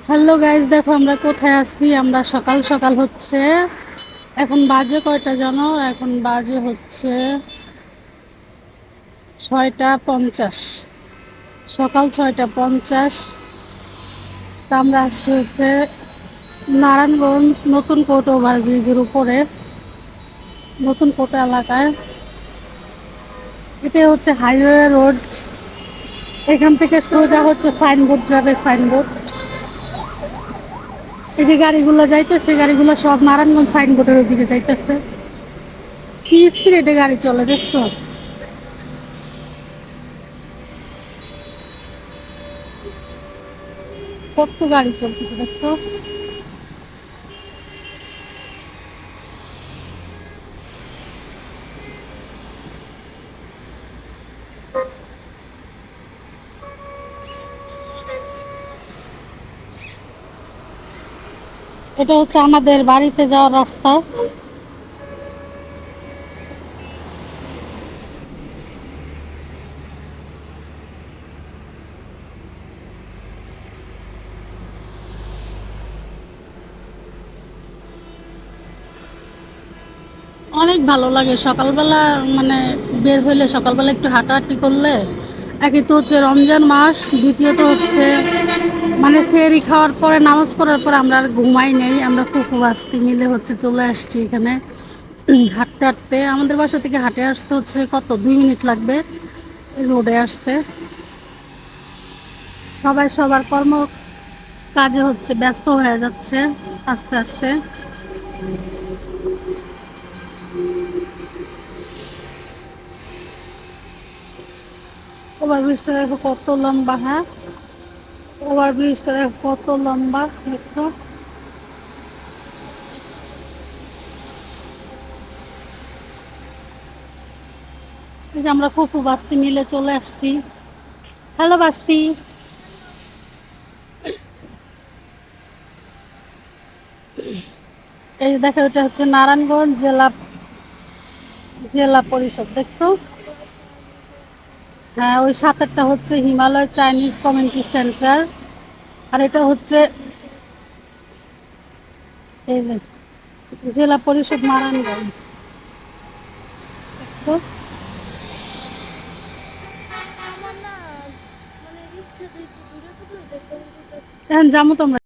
Hello guys, দেখো আমরা কোথায় আছি। আমরা সকাল সকাল হচ্ছে, এখন বাজে কয়টা জানো? এখন বাজে হচ্ছে 6:50, সকাল 6:50। তা আমরা আসছি হচ্ছে নারায়ণগঞ্জ নতুন কোর্ট ওভারব্রিজের উপরে, নতুন কোর্ট এলাকায়। এটা হচ্ছে হাইওয়ে রোড। এখান থেকে সোজা হচ্ছে সাইনবোর্ড যাবে, সাইনবোর্ড। এই যে গাড়িগুলো যাইতেছে, গাড়িগুলো সব নারায়ণগঞ্জ সাইনবোর্ডের ওদিকে যাইতেছে। কি স্পিডে গাড়ি চলে দেখছো? কত গাড়ি চলতেছে দেখছো? এটা হচ্ছে আমাদের বাড়িতে যাওয়ার রাস্তা। অনেক ভালো লাগে সকালবেলা, মানে বের হইলে, সকালবেলা একটু হাঁটাহাঁটি করলে। একই তো হচ্ছে রমজান মাস, দ্বিতীয়ত হচ্ছে মানে সেহরি খাওয়ার পরে, নামাজ পড়ার পরে আমরা আর ঘুমাই নেই। আমরা ফুফু বাস্তি মিলে হচ্ছে চলে আসছি এখানে হাঁটতে হাঁটতে। আমাদের বাসা থেকে হাঁটে আসতে হচ্ছে কত, 2 মিনিট লাগবে রোডে আসতে। সবাই সবার কর্ম কাজে হচ্ছে ব্যস্ত হয়ে যাচ্ছে আস্তে আস্তে। ওভারব্রিজটা দেখো কত লম্বা। হ্যাঁ, ওভারব্রিজটা দেখো কত লম্বা, দেখছো? এই যে আমরা ফুফু বাস্তি মিলে চলে আসছি। হ্যালো বাস্তি। এই দেখো, এটা হচ্ছে নারায়ণগঞ্জ জেলা জেলা পরিষদ, দেখছো? হ্যাঁ, ওই সাতেরটা হচ্ছে হিমালয় চাইনিজ কমিউনিটি সেন্টার। আর এটা হচ্ছে এই যে জেলা পরিষদ নারায়ণগঞ্জ, দেখছো? এখন যাবো তোমরা।